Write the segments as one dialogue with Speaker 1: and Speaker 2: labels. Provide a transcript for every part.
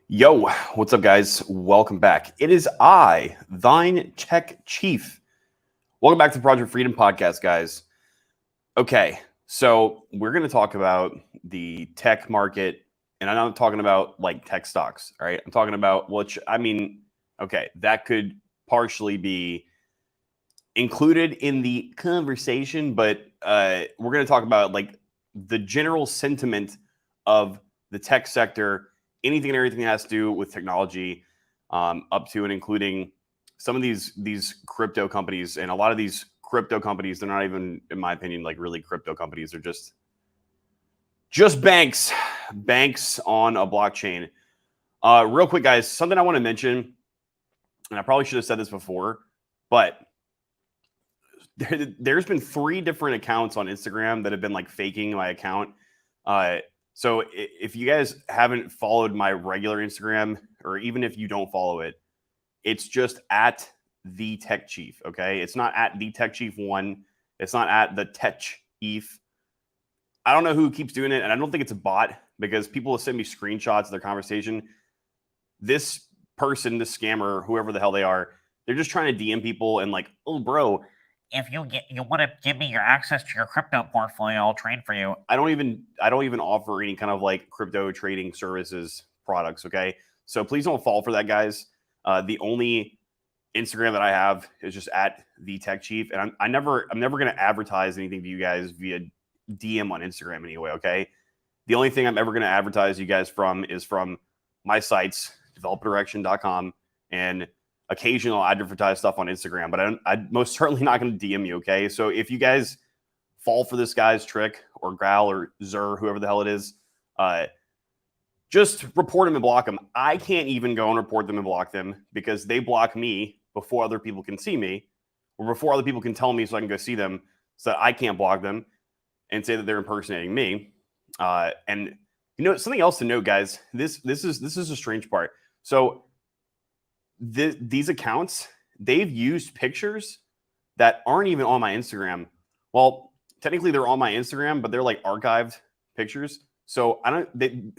Speaker 1: Yo, what's up, guys? Welcome back. It is I, thine tech chief. Welcome back to the Project Freedom podcast, guys. Okay, so we're going to talk about the tech market, and I'm not talking about like tech stocks, all right? I'm talking about that could partially be included in the conversation, but we're going to talk about like the general sentiment of the tech sector, anything and everything that has to do with technology, up to and including some of these crypto companies. And a lot of these crypto companies, they're not even, in my opinion, like really crypto companies. They're just banks on a blockchain. Real quick, guys, something I want to mention, and I probably should have said this before, but there's been 3 different accounts on Instagram that have been like faking my account. So if you guys haven't followed my regular Instagram, or even if you don't follow it, it's just at the Tech Chief. Okay, it's not at the Tech Chief 1. It's not at the Tech Chief. I don't know who keeps doing it, and I don't think it's a bot because people will send me screenshots of their conversation. This person, this scammer, whoever the hell they are, they're just trying to DM people and like, oh, bro,
Speaker 2: if you want to give me your access to your crypto portfolio, I'll trade for you.
Speaker 1: I don't even offer any kind of like crypto trading services products. Okay, so please don't fall for that, guys. The only Instagram that I have is just at the Tech Chief, and I'm never going to advertise anything to you guys via DM on Instagram anyway. Okay, the only thing I'm ever going to advertise you guys from is from my sites, developerdirection.com, and occasionally I'll advertise stuff on Instagram, but I'm most certainly not going to DM you. Okay, so if you guys fall for this guy's trick, or Growl or Zur, whoever the hell it is, just report them and block them. I can't even go and report them and block them because they block me before other people can see me, or before other people can tell me so I can go see them, so that I can't block them and say that they're impersonating me. And you know, something else to note, guys, this is a strange part. So these accounts, they've used pictures that aren't even on my Instagram. Well, technically they're on my Instagram, but they're like archived pictures. So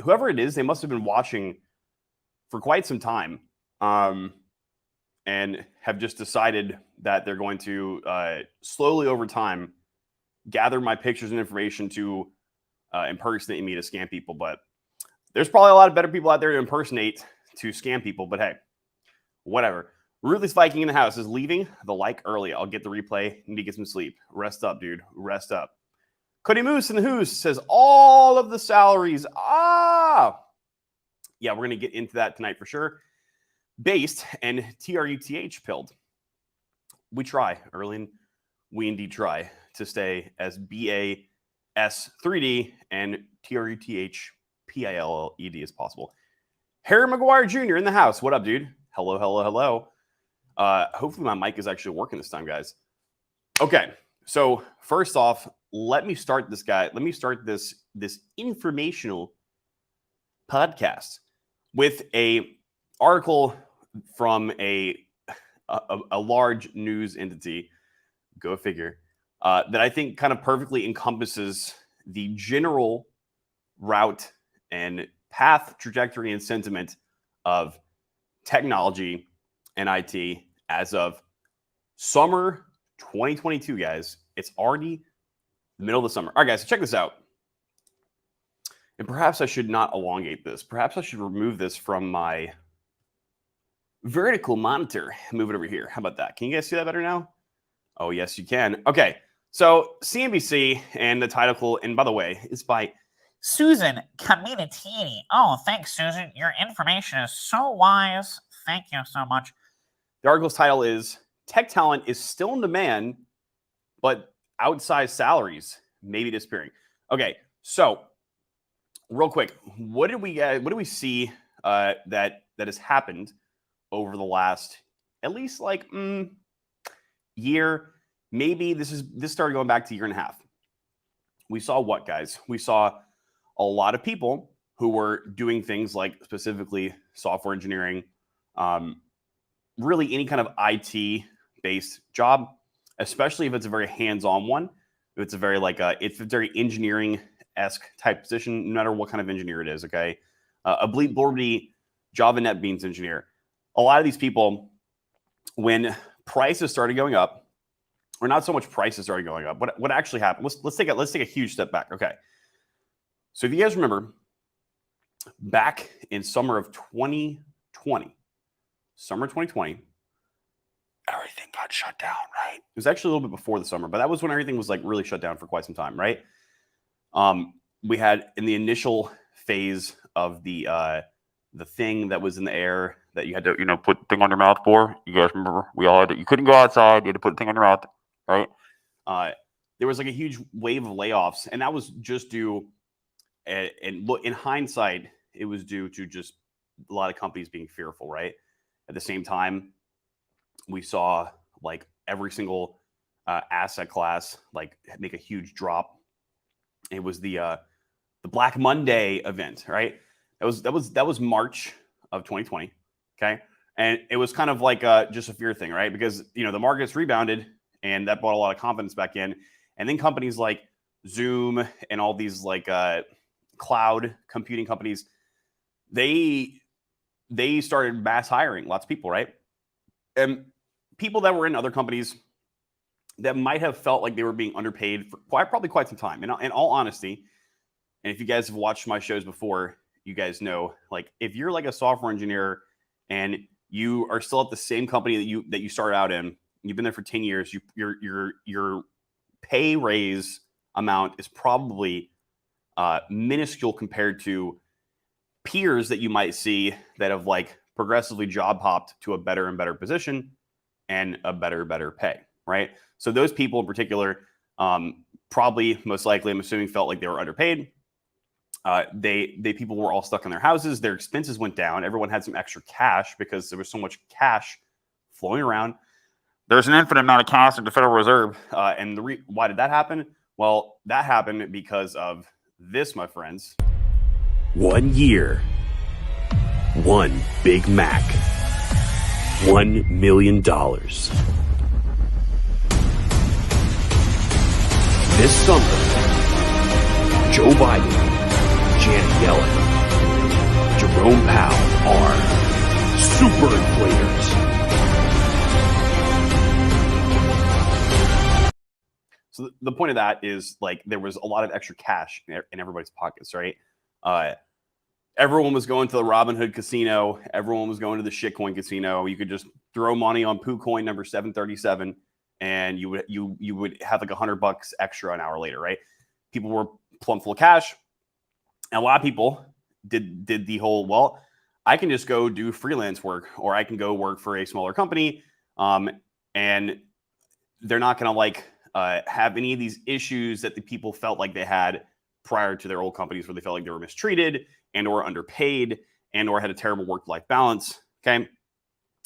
Speaker 1: whoever it is, they must have been watching for quite some time, and have just decided that they're going to slowly over time gather my pictures and information to impersonate me to scam people. But there's probably a lot of better people out there to impersonate to scam people. But hey, whatever. Ruthless Viking in the house is leaving the like early. I'll get the replay. Need to get some sleep. Rest up, dude. Rest up. Cody Moose in the Hoos says all of the salaries. Yeah, we're going to get into that tonight for sure. Based and TRUTH pilled. We try, Erlin. We indeed try to stay as BAS3D and TRUTH PILLED as possible. Harry Maguire Jr. in the house. What up, dude? Hello, hello, hello. Hopefully my mic is actually working this time, guys. Okay, so first off, let me start this informational podcast with a article from a large news entity, go figure, that I think kind of perfectly encompasses the general route and path, trajectory, and sentiment of technology and IT as of summer 2022, guys. It's already the middle of the summer. All right, guys, so check this out. And perhaps I should not elongate this. Perhaps I should remove this from my vertical monitor. Move it over here. How about that? Can you guys see that better now? Oh, yes, you can. Okay, so CNBC, and the title, and by the way, is by
Speaker 2: Susan Caminitini. Oh, thanks, Susan. Your information is so wise. Thank you so much.
Speaker 1: The article's title is Tech Talent is Still in Demand, but Outsized Salaries may be disappearing. Okay, so real quick, what did we see that has happened over the last at least like year? Maybe this started going back to a year and a half. We saw what, guys? We saw a lot of people who were doing things like specifically software engineering, really any kind of IT-based job, especially if it's a very hands-on one. If it's a very it's a very engineering-esque type position, no matter what kind of engineer it is. Okay, a bleep blorby Java NetBeans engineer. A lot of these people, when prices started going up, or not so much prices started going up, what actually happened? Let's take a huge step back. Okay. So if you guys remember, back in summer of 2020, everything got shut down, right? It was actually a little bit before the summer, but that was when everything was like really shut down for quite some time, right? We had in the initial phase of the thing that was in the air that you had to, put the thing on your mouth for. You guys remember? We all had to, you couldn't go outside. You had to put the thing on your mouth, right? There was like a huge wave of layoffs, and that was just due. And look, in hindsight, it was due to just a lot of companies being fearful, right? At the same time, we saw like every single asset class like make a huge drop. It was the Black Monday event, right? That was March of 2020, okay? And it was kind of like just a fear thing, right? Because the markets rebounded, and that brought a lot of confidence back in. And then companies like Zoom and all these like cloud computing companies, they started mass hiring lots of people, right? And people that were in other companies that might have felt like they were being underpaid for probably quite some time. In all honesty, and if you guys have watched my shows before, you guys know, like, if you're like a software engineer and you are still at the same company that you started out in, you've been there for 10 years, your pay raise amount is probably minuscule compared to peers that you might see that have like progressively job hopped to a better and better position and a better pay, right? So those people in particular, probably most likely, I'm assuming, felt like they were underpaid. People were all stuck in their houses. Their expenses went down. Everyone had some extra cash because there was so much cash flowing around. There's an infinite amount of cash in the Federal Reserve. And why did that happen? Well, that happened because of this, my friends.
Speaker 3: 1 year, one Big Mac, $1 million. This summer, Joe Biden, Janet Yellen, Jerome Powell are super inflators.
Speaker 1: So the point of that is, like, there was a lot of extra cash in everybody's pockets, right? Everyone was going to the Robinhood casino. Everyone was going to the shitcoin casino. You could just throw money on PooCoin number 737, and you would have like $100 extra an hour later, right? People were plumb full of cash, and a lot of people did the whole, well, I can just go do freelance work, or I can go work for a smaller company, and they're not going to like have any of these issues that the people felt like they had prior to their old companies, where they felt like they were mistreated and or underpaid and or had a terrible work-life balance. Okay.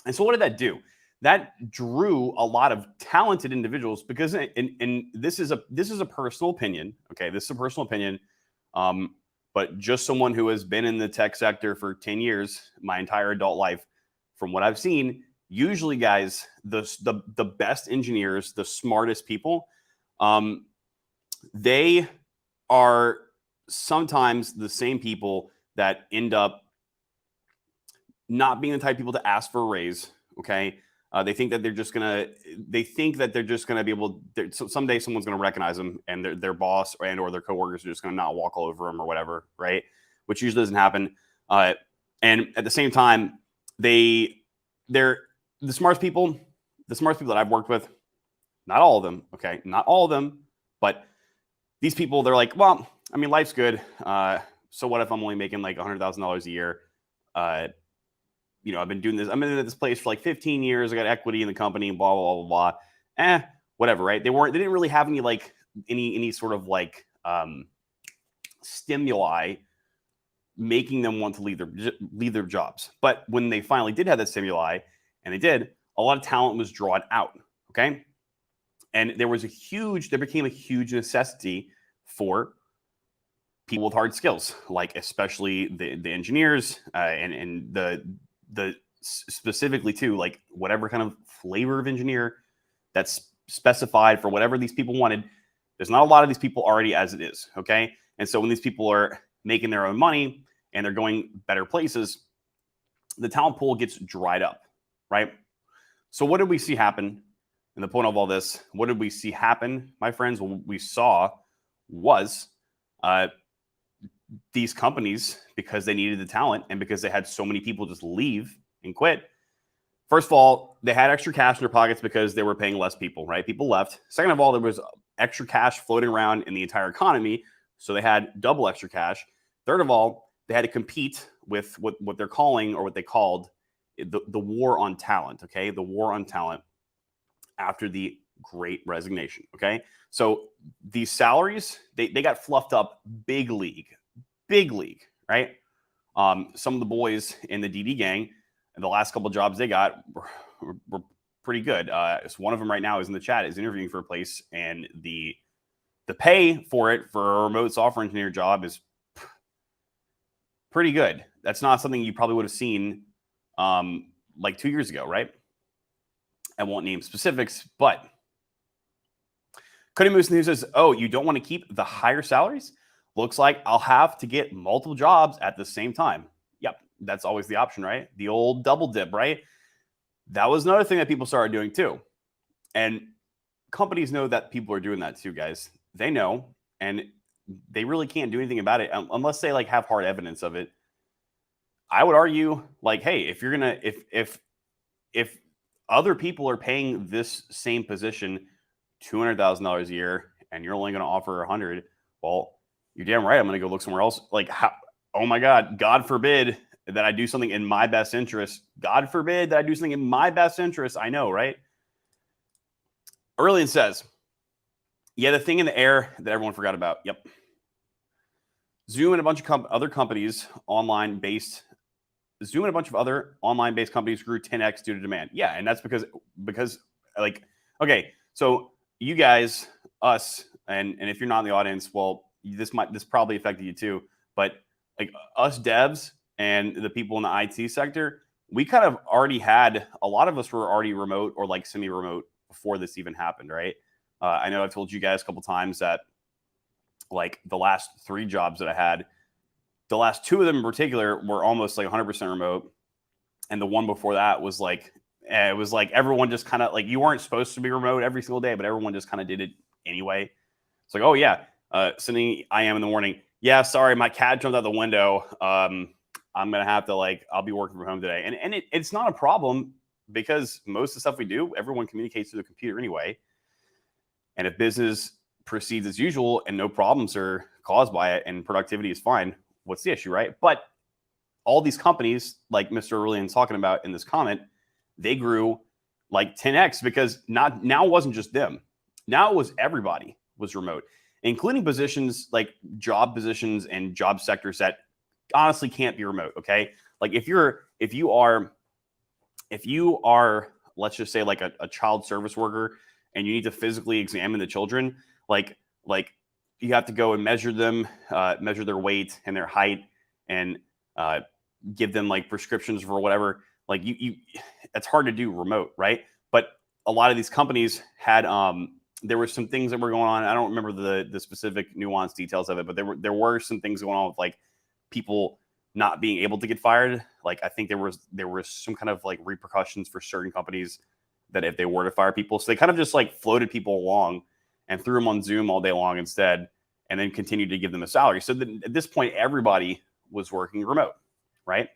Speaker 1: And so what did that do? That drew a lot of talented individuals, because and this is a personal opinion. Okay. This is a personal opinion. But just someone who has been in the tech sector for 10 years, my entire adult life, from what I've seen, usually, guys, the best engineers, the smartest people, they are sometimes the same people that end up not being the type of people to ask for a raise. Okay. They think that they're just gonna be able. Someday someone's gonna recognize them, and their boss and or their coworkers are just gonna not walk all over them or whatever, right? Which usually doesn't happen. And at the same time, they're the smartest people that I've worked with. Not all of them, okay, not all of them, but these people, they're like, well, I mean, life's good. So what if I'm only making like $100,000 a year? I've been doing this. I've been in this place for like 15 years. I got equity in the company, and blah, blah, blah, blah. Whatever, right? They didn't really have any sort of like stimuli making them want to leave their jobs. But when they finally did have that stimuli, and they did, a lot of talent was drawn out. Okay. And there became a huge necessity for people with hard skills, like especially the engineers and the specifically too, like whatever kind of flavor of engineer that's specified for whatever these people wanted. There's not a lot of these people already as it is. Okay. And so when these people are making their own money and they're going better places, the talent pool gets dried up, right? So what did we see happen? And the point of all this, what did we see happen, my friends? What we saw was these companies, because they needed the talent and because they had so many people just leave and quit. First of all, they had extra cash in their pockets because they were paying less people, right? People left. Second of all, there was extra cash floating around in the entire economy, so they had double extra cash. Third of all, they had to compete with what they're calling, or what they called, the war on talent, okay? The war on talent after the Great Resignation, okay? So these salaries, they got fluffed up big league, right? Some of the boys in the DD gang, and the last couple of jobs they got were pretty good. So one of them right now is in the chat, is interviewing for a place, and the pay for it for a remote software engineer job is pretty good. That's not something you probably would have seen like 2 years ago, right? I won't name specifics, but Cody Moose News says, oh, you don't want to keep the higher salaries? Looks like I'll have to get multiple jobs at the same time. Yep, that's always the option, right? The old double dip, right? That was another thing that people started doing too. And companies know that people are doing that too, guys. They know, and they really can't do anything about it unless they like have hard evidence of it. I would argue, like, hey, if you're gonna, if other people are paying this same position $200,000 a year and you're only going to offer 100, well, you're damn right. I'm going to go look somewhere else. Like, how, oh my God forbid that I do something in my best interest. God forbid that I do something in my best interest. I know, right? Aurelian says, yeah, the thing in the air that everyone forgot about. Yep. Zoom and a bunch of other companies online-based. Zoom and a bunch of other online-based companies grew 10x due to demand. Yeah, and that's because like, okay, so you guys, us, and if you're not in the audience, well, this probably affected you too. But like us devs and the people in the IT sector, we kind of already had, a lot of us were already remote or like semi-remote before this even happened, right? I know I've told you guys a couple times that like the last 3 jobs that I had, the last 2 of them in particular were almost like 100% remote. And the one before that was like, it was like everyone just kind of like, you weren't supposed to be remote every single day, but everyone just kind of did it anyway. It's like, oh yeah, sending IM in the morning. Yeah, sorry, my cat jumped out the window. I'm going to have to like, I'll be working from home today. And it's not a problem because most of the stuff we do, everyone communicates through the computer anyway. And if business proceeds as usual and no problems are caused by it and productivity is fine, what's the issue, right? But all these companies, like Mr. Aurelian's talking about in this comment, they grew like 10x because now it wasn't just them. Now it was everybody was remote, including positions like job positions and job sectors that honestly can't be remote. Okay. Like if you are, let's just say like a child service worker and you need to physically examine the children, like you have to go and measure them, measure their weight and their height and give them like prescriptions for whatever. Like it's hard to do remote, right? But a lot of these companies had, there were some things that were going on. I don't remember the specific nuanced details of it, but there were some things going on with like people not being able to get fired. Like I think there was some kind of like repercussions for certain companies that if they were to fire people, so they kind of just like floated people along and threw them on Zoom all day long instead, and then continued to give them a salary. So at this point, everybody was working remote, right?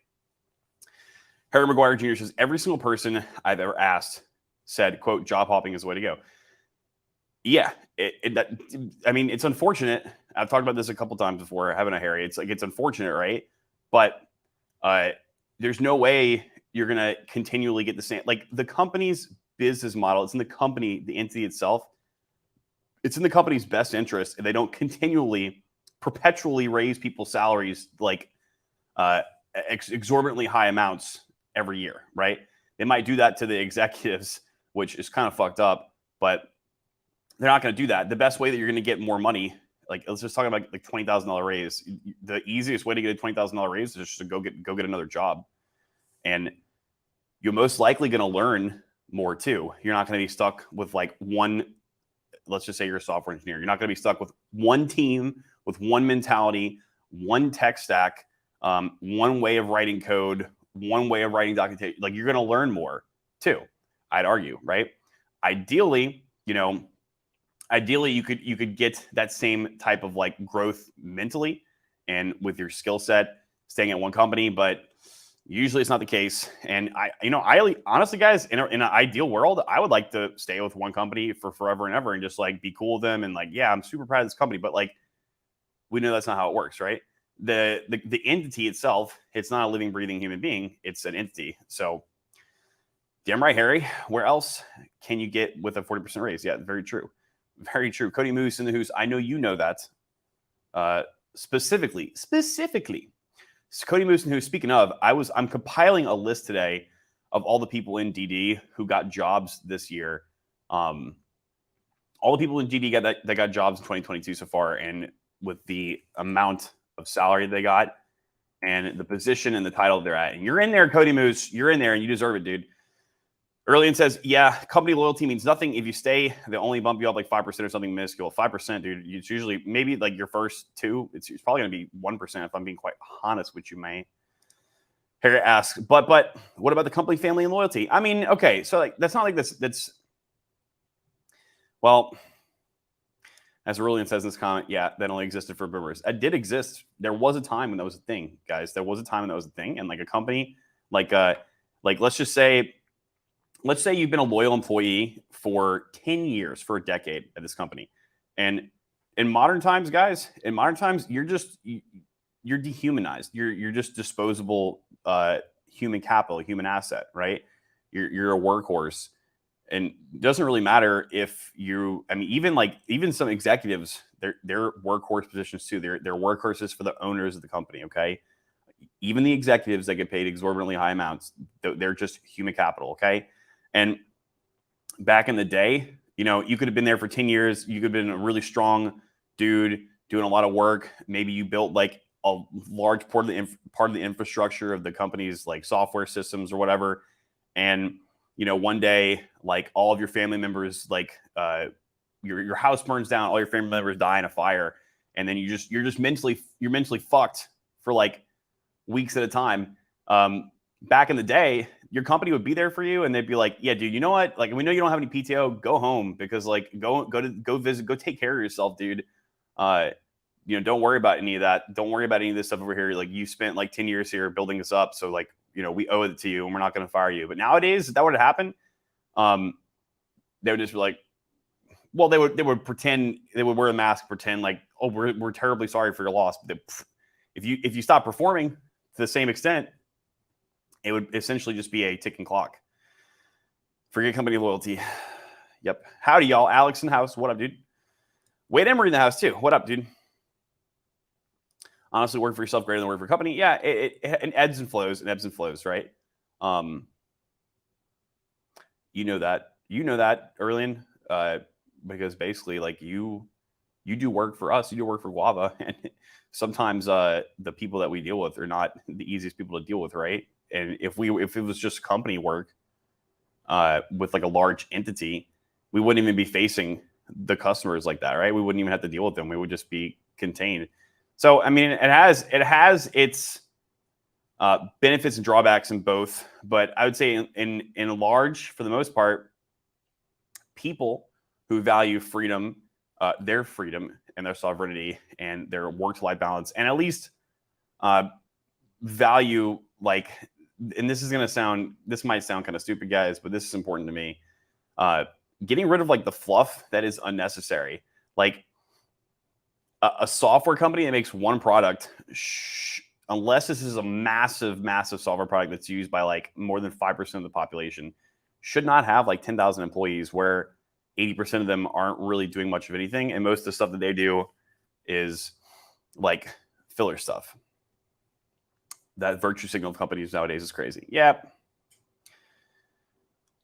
Speaker 1: Harry Maguire Jr. says, every single person I've ever asked said, quote, job hopping is the way to go. Yeah, I mean, it's unfortunate. I've talked about this a couple times before, haven't I, Harry? It's like, it's unfortunate, right? But there's no way you're going to continually get the same, like the company's business model. It's in the company, the entity itself. It's in the company's best interest. And they don't continually, perpetually raise people's salaries like exorbitantly high amounts every year, right? They might do that to the executives, which is kind of fucked up, but they're not going to do that. The best way that you're going to get more money, like let's just talk about like $20,000 raise. The easiest way to get a $20,000 raise is just to go get another job, and you're most likely going to learn more too. You're not going to be stuck with like one. Let's just say you're a software engineer. You're not going to be stuck with one team, with one mentality, one tech stack, one way of writing code, one way of writing documentation. Like you're going to learn more too, I'd argue, right? Ideally, you could get that same type of like growth mentally and with your skill set staying at one company, but usually it's not the case. And I honestly, guys, in an ideal world, I would like to stay with one company for forever and ever and just like be cool with them. And like, yeah, I'm super proud of this company, but like, we know that's not how it works, right? The entity itself, it's not a living, breathing human being. It's an entity. So damn right, Harry. Where else can you get with a 40% raise? Yeah, very true. Very true. Cody Moose in the Who's. I know you know that. Specifically. So Cody Moose and Who's. Speaking of, I'm compiling a list today of all the people in DD who got jobs this year. All the people in DD that got jobs in 2022 so far, and with the amount of salary they got and the position and the title they're at. And you're in there, Cody Moose. You're in there and you deserve it, dude. Earlian says, yeah, company loyalty means nothing. If you stay, they only bump you up like 5% or something minuscule. 5%, dude. It's usually maybe like your first two. It's probably going to be 1% if I'm being quite honest with you, man. Harry asks, but what about the company, family, and loyalty? I mean, okay, so like that's not like this. That's well, as Aurelian says in this comment, yeah, that only existed for boomers. It did exist. There was a time when that was a thing, guys. There was a time when that was a thing, and like a company, like let's say you've been a loyal employee for 10 years, for a decade at this company, and in modern times, guys, you're dehumanized. You're just disposable human capital, human asset, right? You're a workhorse. And it doesn't really matter if even some executives, they're workhorse positions too. They're workhorses for the owners of the company. Okay. Even the executives that get paid exorbitantly high amounts, they're just human capital. Okay. And back in the day, you could have been there for 10 years. You could have been a really strong dude doing a lot of work. Maybe you built like a large part of the infrastructure of the company's like software systems or whatever. And one day, like all of your family members, like your house burns down, all your family members die in a fire, and then you're mentally fucked for like weeks at a time. Back in the day, your company would be there for you, and they'd be like, "Yeah, dude, you know what? Like, we know you don't have any PTO. Go home because like go visit, go take care of yourself, dude. Don't worry about any of that. Don't worry about any of this stuff over here. Like, you spent like 10 years here building this up, so like." We owe it to you and we're not going to fire you. But nowadays, if that were to happen, they would just be like, well, they would pretend, they would wear a mask, pretend like, oh, we're terribly sorry for your loss. But if you stop performing to the same extent, it would essentially just be a ticking clock. Forget company loyalty. Yep. Howdy, y'all. Alex in the house. What up, dude? Wade Emery in the house too. What up, dude? Honestly, work for yourself greater than work for a company. Yeah, it ebbs and flows, right? You know that, Erlian, because basically, like you do work for us, you do work for Guava, and sometimes the people that we deal with are not the easiest people to deal with, right? And if it was just company work with like a large entity, we wouldn't even be facing the customers like that, right? We wouldn't even have to deal with them. We would just be contained. So, I mean, it has its benefits and drawbacks in both, but I would say in large, for the most part, people who value freedom, their freedom and their sovereignty and their work-to-life balance, and at least value like, and this might sound kind of stupid, guys, but this is important to me. Getting rid of like the fluff that is unnecessary, like. A software company that makes one product, unless this is a massive software product that's used by like more than 5% of the population, should not have like 10,000 employees where 80% of them aren't really doing much of anything. And most of the stuff that they do is like filler stuff. That virtue signal of companies nowadays is crazy. Yeah.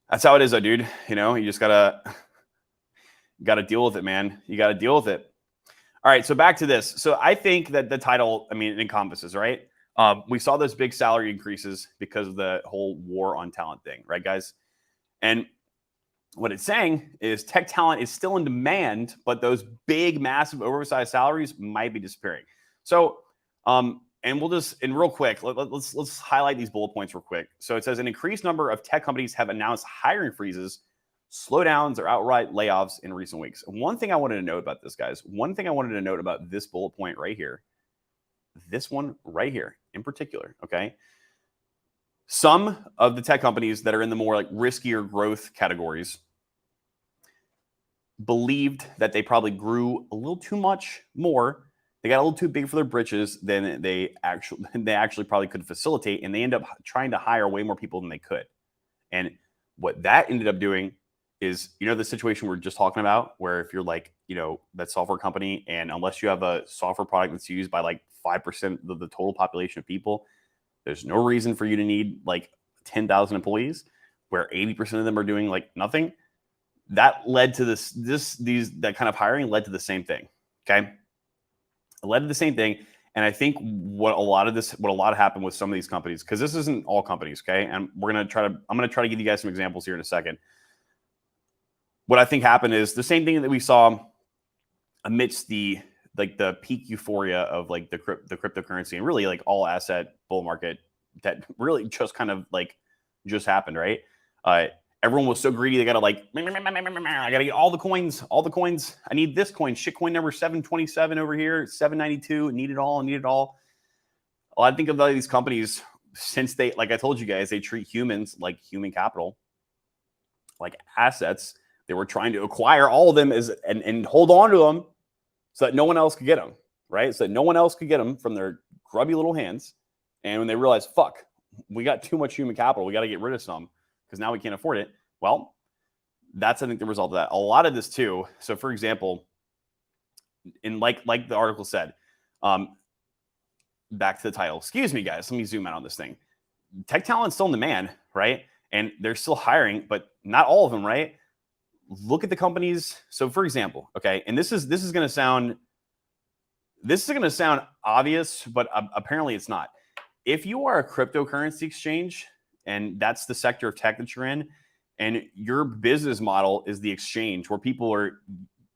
Speaker 1: That's how it is though, dude. You just gotta deal with it, man. You gotta deal with it. All right, so back to this. So I think that the title, it encompasses, right? We saw those big salary increases because of the whole war on talent thing, right, guys? And what it's saying is tech talent is still in demand, but those big, massive, oversized salaries might be disappearing. So and we'll just, and real quick, let's highlight these bullet points real quick. So it says an increased number of tech companies have announced hiring freezes, slowdowns, or outright layoffs in recent weeks. One thing I wanted to note about this, guys, one thing I wanted to note about this bullet point right here, this one right here in particular, okay? Some of the tech companies that are in the more like riskier growth categories believed that they probably grew a little too much more. They got a little too big for their britches than they actually probably could facilitate, and they end up trying to hire way more people than they could. And what that ended up doing is, you know, the situation we're just talking about, where if you're like, you know, that software company, and unless you have a software product that's used by like 5% of the total population of people, there's no reason for you to need like 10,000 employees, where 80% of them are doing like nothing. That led to that kind of hiring led to the same thing. Okay. It led to the same thing. And I think what a lot happened with some of these companies, because this isn't all companies. Okay. And I'm going to try to give you guys some examples here in a second. What I think happened is the same thing that we saw amidst the peak euphoria of like the cryptocurrency and really like all asset bull market that really just kind of like just happened, right? Everyone was so greedy, they got to like, I got to get all the coins. I need this coin, shitcoin number 727 over here, 792, need it all. Well, I think of these companies, since they, like I told you guys, they treat humans like human capital, like assets. They were trying to acquire all of them and hold on to them so that no one else could get them, right? So that no one else could get them from their grubby little hands. And when they realized, fuck, we got too much human capital, we got to get rid of some because now we can't afford it. Well, that's, I think, the result of that. A lot of this too. So for example, in like the article said, back to the title, excuse me, guys, let me zoom out on this thing. Tech talent's still in demand, right? And they're still hiring, but not all of them, right? Look at the companies. So for example, okay, and this is going to sound obvious, but apparently it's not. If you are a cryptocurrency exchange and that's the sector of tech that you're in, and your business model is the exchange where people are,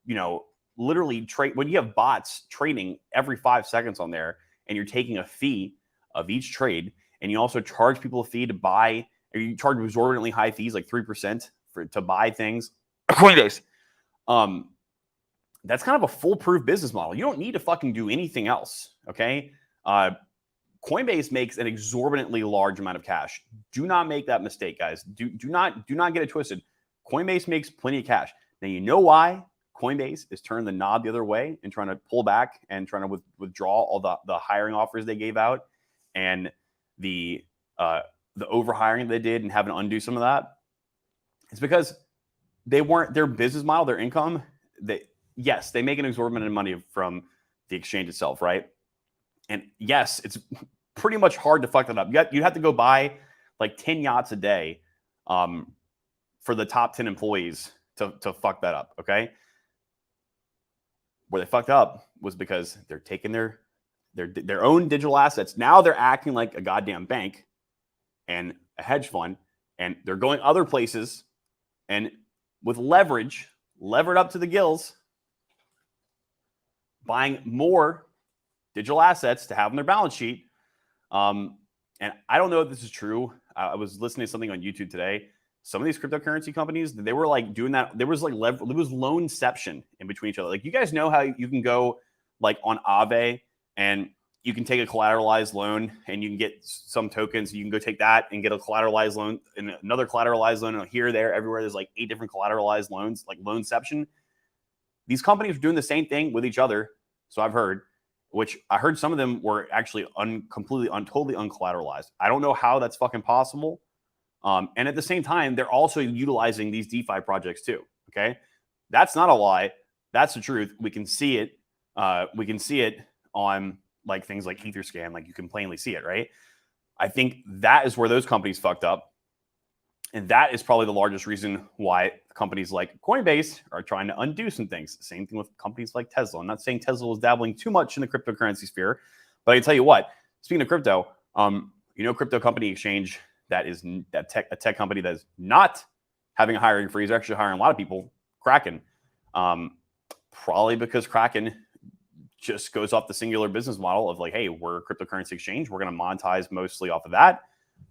Speaker 1: you know, literally trade, when you have bots trading every 5 seconds on there, and you're taking a fee of each trade, and you also charge people a fee to buy, or you charge exorbitantly high fees, like 3% to buy things. Coinbase. That's kind of a foolproof business model. You don't need to fucking do anything else. Okay. Coinbase makes an exorbitantly large amount of cash. Do not make that mistake, guys. Do not get it twisted. Coinbase makes plenty of cash. Now, you know why Coinbase is turning the knob the other way and trying to pull back and trying to withdraw all the hiring offers they gave out and the overhiring they did and having to undo some of that. It's because they weren't, their business model, their income, yes, they make an exorbitant amount of money from the exchange itself, right? And yes, it's pretty much hard to fuck that up. You have to go buy like 10 yachts a day for the top 10 employees to fuck that up, okay? Where they fucked up was because they're taking their own digital assets. Now they're acting like a goddamn bank and a hedge fund, and they're going other places and with levered up to the gills, buying more digital assets to have on their balance sheet. And I don't know if this is true. I was listening to something on YouTube today. Some of these cryptocurrency companies, they were like doing that. There was like there was loanception in between each other. Like, you guys know how you can go like on Aave and you can take a collateralized loan and you can get some tokens. You can go take that and get a collateralized loan and another collateralized loan, and here, there, everywhere. There's like 8 different collateralized loans, like loanception. These companies are doing the same thing with each other. So I've heard, which I heard some of them were actually totally uncollateralized. I don't know how that's fucking possible. And at the same time, they're also utilizing these DeFi projects too. Okay. That's not a lie. That's the truth. We can see it. We can see it on like things like Etherscan. Like, you can plainly see it, right? I think that is where those companies fucked up. And that is probably the largest reason why companies like Coinbase are trying to undo some things. Same thing with companies like Tesla. I'm not saying Tesla is dabbling too much in the cryptocurrency sphere, but I can tell you what, speaking of crypto, crypto company exchange a tech company that is not having a hiring freeze, actually hiring a lot of people, Kraken. Probably because Kraken just goes off the singular business model of like, hey, we're a cryptocurrency exchange. We're going to monetize mostly off of that.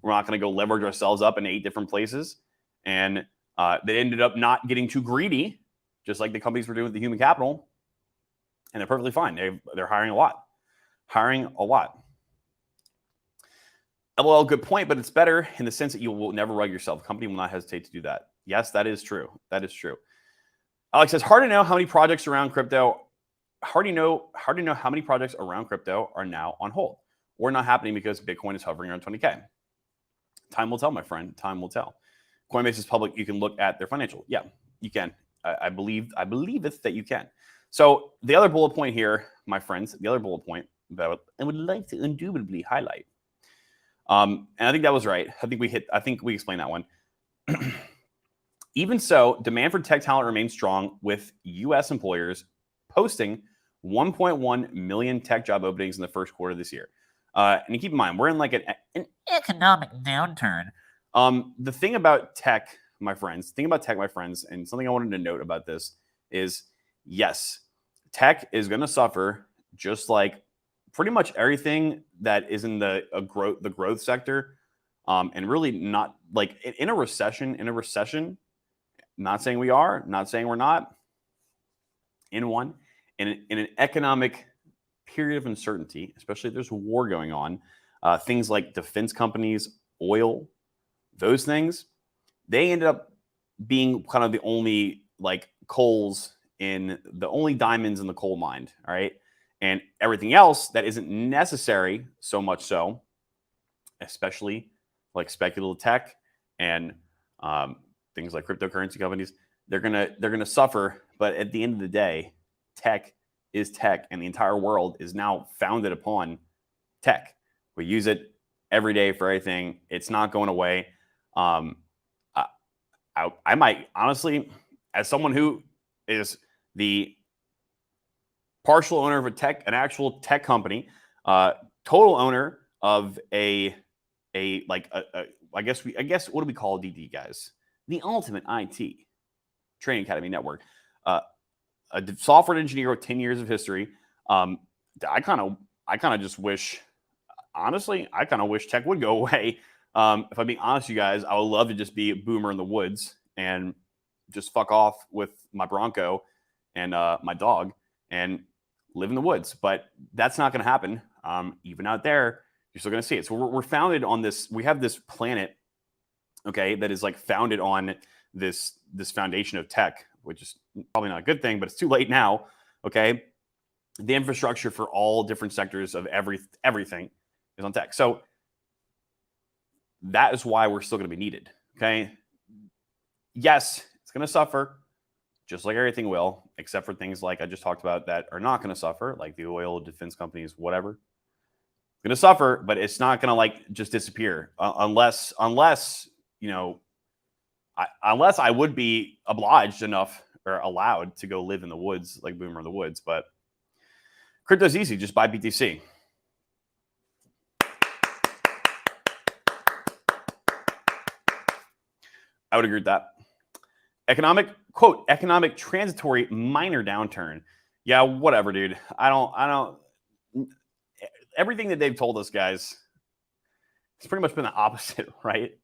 Speaker 1: We're not going to go leverage ourselves up in 8 different places. And they ended up not getting too greedy, just like the companies were doing with the human capital. And they're perfectly fine. They're hiring a lot. LOL, good point, but it's better in the sense that you will never rug yourself. The company will not hesitate to do that. Yes, that is true. That is true. Alex says, hard to know how many projects around crypto. Hard to know how many projects around crypto are now on hold or not happening because Bitcoin is hovering around 20K. Time will tell, my friend. Time will tell. Coinbase is public. You can look at their financial. Yeah, you can. I believe it that you can. So the other bullet point here, my friends, the other bullet point that I would like to indubitably highlight. And I think that was right. I think we explained that one. Even so, demand for tech talent remains strong, with U.S. employers posting 1.1 million tech job openings in the first quarter of this year. And keep in mind, we're in like an
Speaker 2: Economic downturn.
Speaker 1: The thing about tech, my friends, and something I wanted to note about this is, yes, tech is going to suffer just like pretty much everything that is in the growth sector, and really not like in a recession. Not saying we are, not saying we're not. In an economic period of uncertainty, especially if there's a war going on, things like defense companies, oil, those things, they ended up being kind of the only like coals in the only diamonds in the coal mine. All right. And everything else that isn't necessary, so much so, especially like speculative tech and things like cryptocurrency companies, they're gonna suffer. But at the end of the day, tech is tech, and the entire world is now founded upon tech. We use it every day for everything. It's not going away. I might honestly, as someone who is the partial owner of an actual tech company, total owner of I guess what do we call DD, guys? The ultimate IT training academy network. A software engineer with 10 years of history. I kind of just wish, honestly, I kind of wish tech would go away. If I'm being honest, you guys, I would love to just be a boomer in the woods and just fuck off with my Bronco and my dog and live in the woods. But that's not going to happen. Even out there, you're still going to see it. So we're founded on this. We have this planet, okay, that is like founded on this foundation of tech, which is probably not a good thing, but it's too late now. Okay, the infrastructure for all different sectors of everything is on tech. So that is why we're still going to be needed. Okay, yes, it's going to suffer, just like everything will, except for things like I just talked about that are not going to suffer, like the oil, defense companies, whatever. It's going to suffer, but it's not going to like just disappear unless you know, unless I would be obliged enough or allowed to go live in the woods, like Boomer in the woods. But crypto's easy. Just buy BTC. I would agree with that. Economic transitory minor downturn. Yeah, whatever, dude. I don't. Everything that they've told us, guys, it's pretty much been the opposite, right?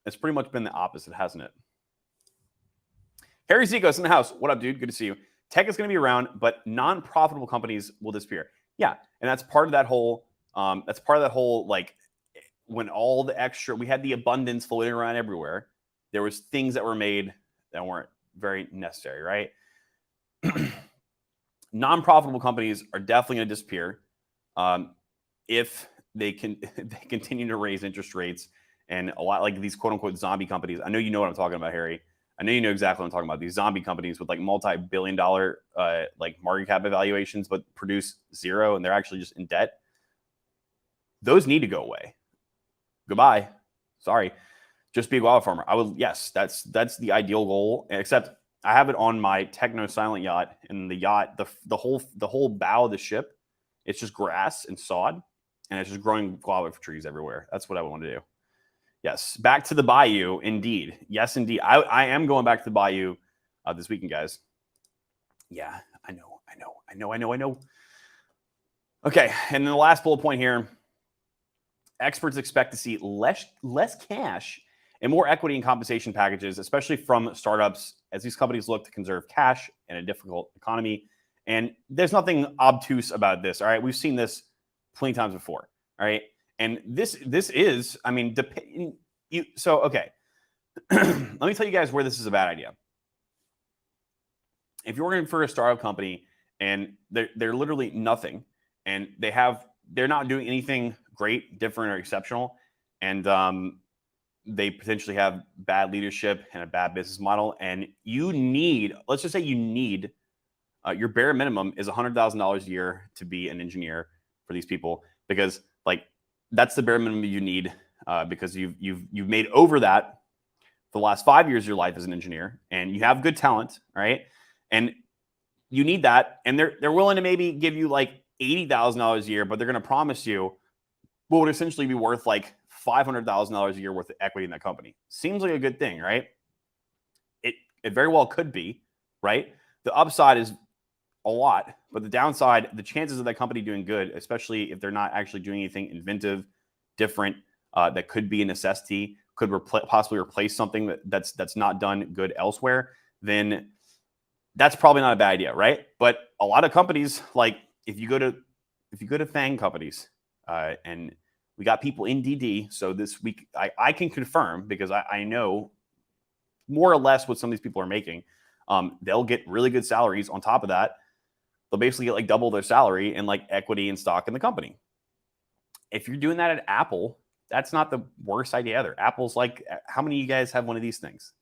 Speaker 1: It's pretty much been the opposite, hasn't it? Harry Zikos in the house. What up, dude? Good to see you. Tech is going to be around, but non-profitable companies will disappear. Yeah, and that's part of that whole. Like when all the extra, we had the abundance floating around everywhere. There was things that were made that weren't very necessary, right? Non-profitable companies are definitely going to disappear if they continue to raise interest rates. And a lot like these quote unquote zombie companies. I know you know what I'm talking about, Harry. I know you know exactly what I'm talking about. These zombie companies with like multi-billion-dollar like market cap evaluations, but produce zero, and they're actually just in debt. Those need to go away. Goodbye. Sorry. Just be a guava farmer. Yes, that's the ideal goal. Except I have it on my techno silent yacht, and the yacht, the whole bow of the ship, it's just grass and sod, and it's just growing guava trees everywhere. That's what I want to do. Yes, back to the bayou, indeed. Yes, indeed. I am going back to the bayou this weekend, guys. Yeah, I know. I know. Okay, and then the last bullet point here. Experts expect to see less cash and more equity and compensation packages, especially from startups, as these companies look to conserve cash in a difficult economy. And there's nothing obtuse about this. All right, we've seen this plenty of times before. All right, and this is, I mean, okay. Let me tell you guys where this is a bad idea. If you're working for a startup company and they're literally nothing, and they're not doing anything great, different, or exceptional, and they potentially have bad leadership and a bad business model, and let's just say you need your bare minimum is $100,000 a year to be an engineer for these people, because like that's the bare minimum you need, because you've made over that for the last 5 years of your life as an engineer, and you have good talent, right? And you need that, and they're willing to maybe give you like $80,000 a year, but they're going to promise you what would essentially be worth like $500,000 a year worth of equity in that company. Seems like a good thing, right? It very well could be, right? The upside is a lot, but the downside, the chances of that company doing good, especially if they're not actually doing anything inventive, different, that could be a necessity, could possibly replace something that's not done good elsewhere, then that's probably not a bad idea, right? But a lot of companies, like if you go to FANG companies, and we got people in DD, so this week I can confirm, because I know more or less what some of these people are making. They'll get really good salaries. On top of that, they'll basically get like double their salary and like equity and stock in the company. If you're doing that at Apple, that's not the worst idea either. Apple's like, how many of you guys have one of these things,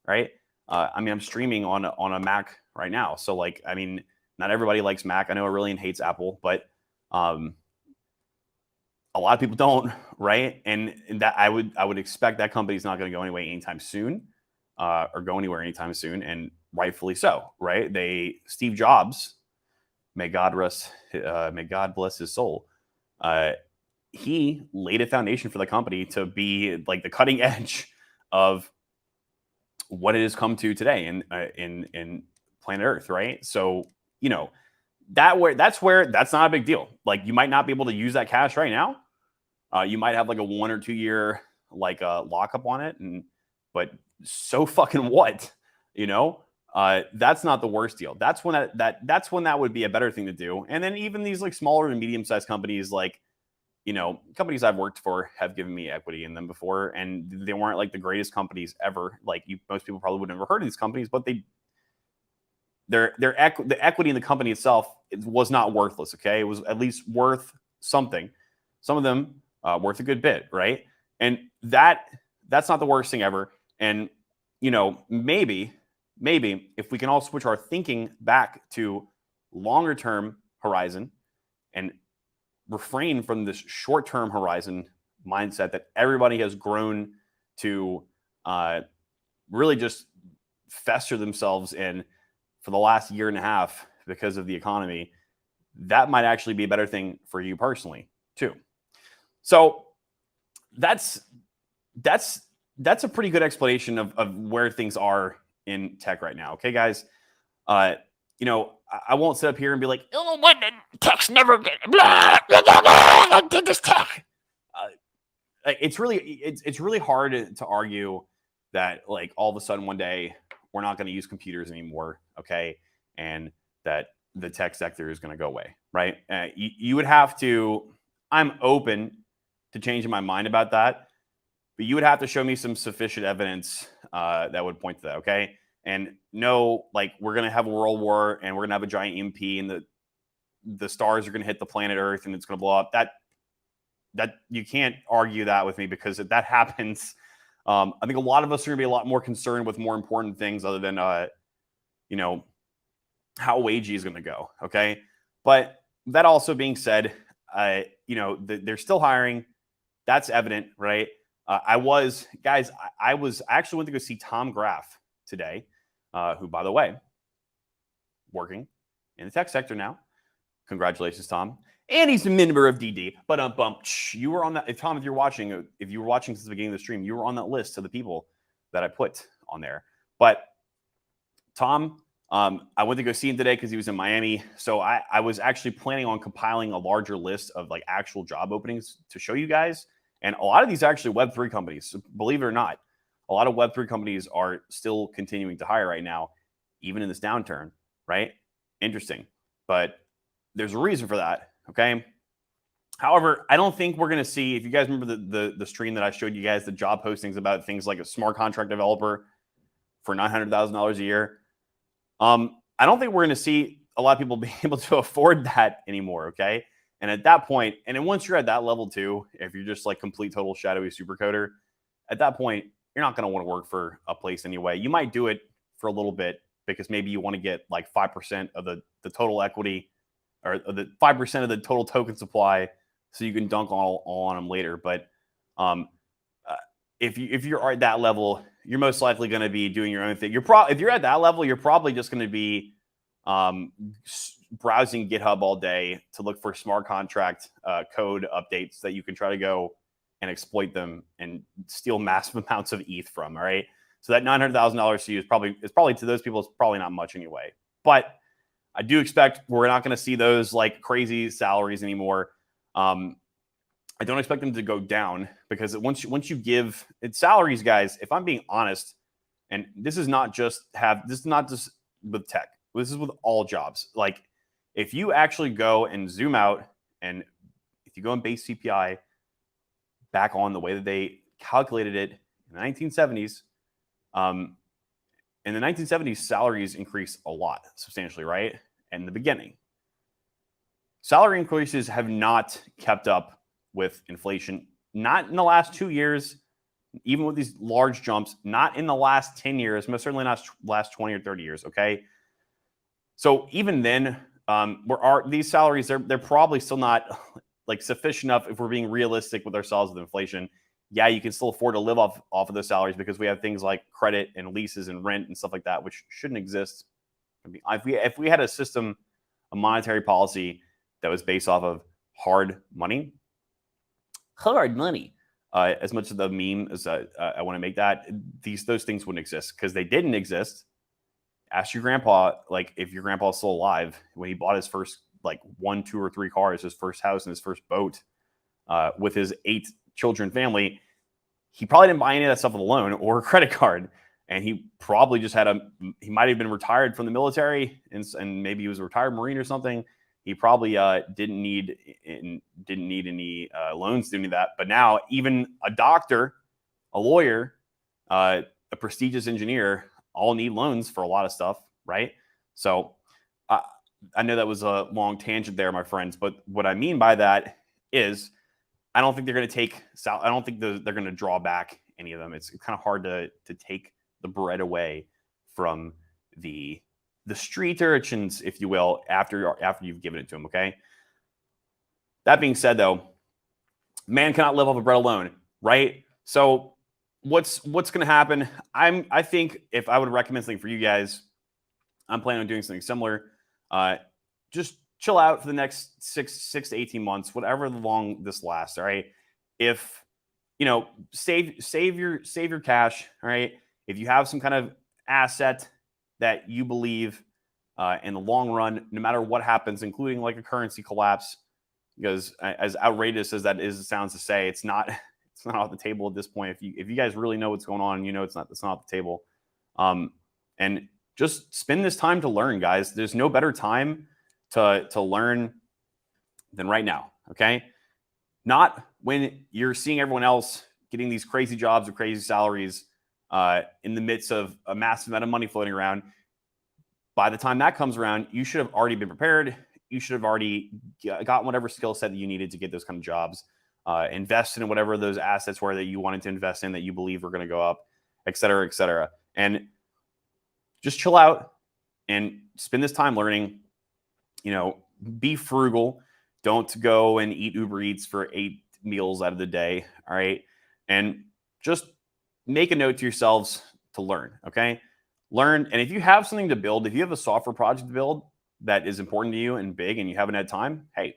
Speaker 1: right? I mean, I'm streaming on a Mac right now, so like, I mean, not everybody likes Mac. I know Aurelian hates Apple, but a lot of people don't, right? And that I would expect that company's not going to go anywhere anytime soon, or go anywhere anytime soon, and rightfully so, right? Steve Jobs, may God bless his soul. He laid a foundation for the company to be like the cutting edge of what it has come to today in planet Earth, right? So, you know, that's not a big deal. Like, you might not be able to use that cash right now. You might have like a 1 or 2 year like lockup on it, but so fucking what, you know? That's not the worst deal. That's when that would be a better thing to do. And then even these like smaller and medium sized companies, like, you know, companies I've worked for have given me equity in them before, and they weren't like the greatest companies ever. Like, most people probably wouldn't have heard of these companies, but the equity in the company itself was not worthless. Okay, it was at least worth something. Some of them worth a good bit, right? And that's not the worst thing ever. And, you know, maybe if we can all switch our thinking back to longer term horizon and refrain from this short term horizon mindset that everybody has grown to really just fester themselves in for the last year and a half because of the economy, that might actually be a better thing for you personally too. So that's a pretty good explanation of where things are in tech right now. Okay, guys. You know, I won't sit up here and be like,
Speaker 2: Oh, what did tech's never get blah, blah, blah, blah, I did this tech.
Speaker 1: It's really hard to argue that like all of a sudden one day we're not going to use computers anymore, okay, and that the tech sector is going to go away, right? You would have to. I'm open to changing my mind about that, but you would have to show me some sufficient evidence that would point to that, okay? And no, like, we're going to have a world war and we're going to have a giant EMP and the stars are going to hit the planet Earth and it's going to blow up. That you can't argue that with me, because if that happens, I think a lot of us are going to be a lot more concerned with more important things other than, you know, how wagey is going to go, okay? But that also being said, you know, they're still hiring. That's evident, right? I actually went to go see Tom Graff today, who, by the way, working in the tech sector now. Congratulations, Tom. And he's a member of DD. But you were on that. If you were watching since the beginning of the stream, you were on that list of the people that I put on there. But Tom I went to go see him today because he was in Miami. So I was actually planning on compiling a larger list of like actual job openings to show you guys. And a lot of these are actually Web3 companies. So believe it or not, a lot of Web3 companies are still continuing to hire right now, even in this downturn, right? Interesting. But there's a reason for that, okay? However, I don't think we're going to see, if you guys remember the stream that I showed you guys, the job postings about things like a smart contract developer for $900,000 a year. I don't think we're going to see a lot of people be able to afford that anymore, okay? And at that point, and then once you're at that level too, if you're just like complete total shadowy super coder, at that point, you're not going to want to work for a place anyway. You might do it for a little bit because maybe you want to get like 5% of the total equity or the 5% of the total token supply so you can dunk all on them later. But if you're at that level, you're most likely going to be doing your own thing. If you're at that level, you're probably just going to be browsing GitHub all day to look for smart contract code updates that you can try to go and exploit them and steal massive amounts of ETH from. All right, so that $900,000 to you is probably to those people it's probably not much anyway. But I do expect we're not going to see those like crazy salaries anymore. I don't expect them to go down because once you give it salaries, guys, if I'm being honest, and this is not just with tech, this is with all jobs. Like if you actually go and zoom out and if you go and base CPI back on the way that they calculated it in the 1970s, in the 1970s, salaries increased a lot, substantially, right? In the beginning. Salary increases have not kept up with inflation, not in the last 2 years, even with these large jumps, not in the last 10 years, most certainly not last 20 or 30 years, okay? So even then, these salaries, they're probably still not like sufficient enough if we're being realistic with ourselves with inflation. Yeah, you can still afford to live off of those salaries because we have things like credit and leases and rent and stuff like that, which shouldn't exist. If we had a system, a monetary policy that was based off of hard money, as much of the meme as I want to make that, those things wouldn't exist because they didn't exist. Ask your grandpa, like if your grandpa's still alive, when he bought his first like 1, 2, or 3 cars, his first house and his first boat with his 8 children family, he probably didn't buy any of that stuff with a loan or a credit card. And he probably just he might have been retired from the military and maybe he was a retired Marine or something. He probably didn't need any loans to do any of that. But now even a doctor, a lawyer, a prestigious engineer all need loans for a lot of stuff, right? So I know that was a long tangent there, my friends. But what I mean by that is I don't think they're going to I don't think they're going to draw back any of them. It's kind of hard to take the bread away from the street urchins, if you will, after you've given it to them, okay? That being said, though, man cannot live off of bread alone, right? So what's going to happen? I think if I would recommend something for you guys, I'm planning on doing something similar. Just chill out for the next 6 to 18 months, whatever long this lasts, all right? If, save your cash, all right? If you have some kind of asset that you believe in the long run, no matter what happens, including like a currency collapse, because as outrageous as it sounds to say, it's not off the table at this point. If you guys really know what's going on, it's not off the table. And just spend this time to learn, guys. There's no better time to learn than right now. Okay, not when you're seeing everyone else getting these crazy jobs or crazy salaries in the midst of a massive amount of money floating around. By the time that comes around, you should have already been prepared. You should have already got whatever skill set that you needed to get those kind of jobs, invest in whatever those assets were that you wanted to invest in that you believe were going to go up, et cetera, et cetera. And just chill out and spend this time learning, be frugal. Don't go and eat Uber Eats for 8 meals out of the day. All right. And just make a note to yourselves to learn. Okay. Learn. And if you have something to build, if you have a software project to build that is important to you and big and you haven't had time, hey,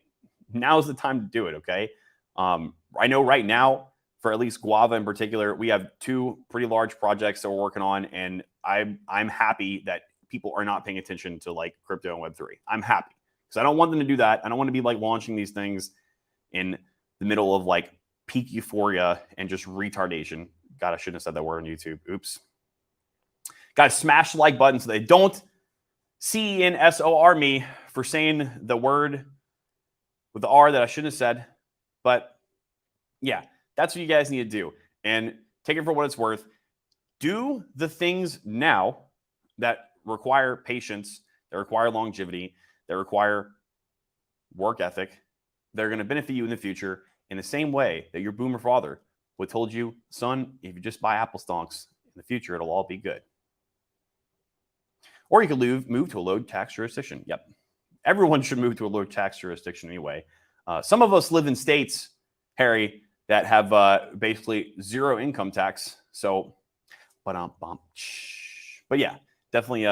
Speaker 1: now's the time to do it. Okay. I know right now, for at least Guava in particular, we have 2 pretty large projects that we're working on. And I'm happy that people are not paying attention to like crypto and Web3. I'm happy because I don't want them to do that. I don't want to be like launching these things in the middle of like peak euphoria and just retardation. God, I shouldn't have said that word on YouTube. Oops. Guys, smash the like button so they don't CENSOR me for saying the word with the R that I shouldn't have said. But yeah, that's what you guys need to do. And take it for what it's worth. Do the things now that require patience, that require longevity, that require work ethic. They're going to benefit you in the future in the same way that your boomer father would told you, son, if you just buy Apple stonks in the future, it'll all be good. Or you could move to a low tax jurisdiction. Yep. Everyone should move to a low tax jurisdiction anyway. Some of us live in states, Harry, that have basically zero income tax. So, but yeah, definitely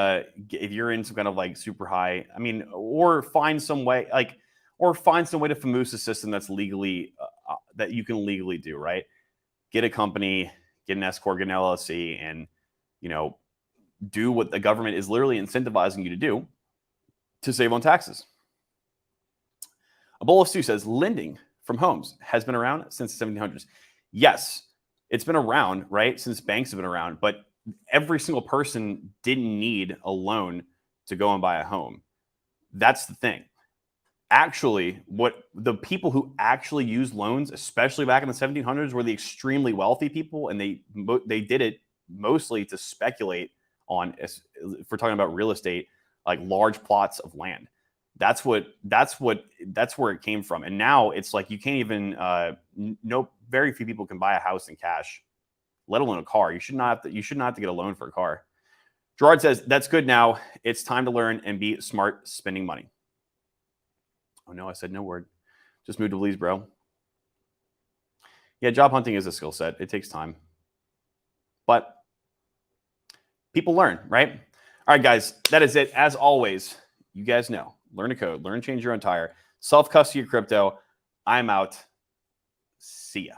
Speaker 1: if you're in some kind of like super high, I mean, or find some way to FAMUS a system that's legally, that you can legally do, right? Get a company, get an S Corp, get an LLC, and, you know, do what the government is literally incentivizing you to do to save on taxes. A bowl of stew says lending from homes has been around since the 1700s. Yes, it's been around, right? Since banks have been around, but every single person didn't need a loan to go and buy a home. That's the thing. Actually, what the people who actually used loans, especially back in the 1700s, were the extremely wealthy people, and they did it mostly to speculate on, if we're talking about real estate, like large plots of land. That's where it came from. And now it's like you can't even very few people can buy a house in cash, let alone a car. You should not have to get a loan for a car. Gerard says, that's good now. It's time to learn and be smart spending money. Oh no, I said no word. Just moved to Belize, bro. Yeah, job hunting is a skill set. It takes time. But people learn, right? All right, guys, that is it. As always, you guys know, learn to code, learn to change your own tire, self-custody your crypto. I'm out. See ya.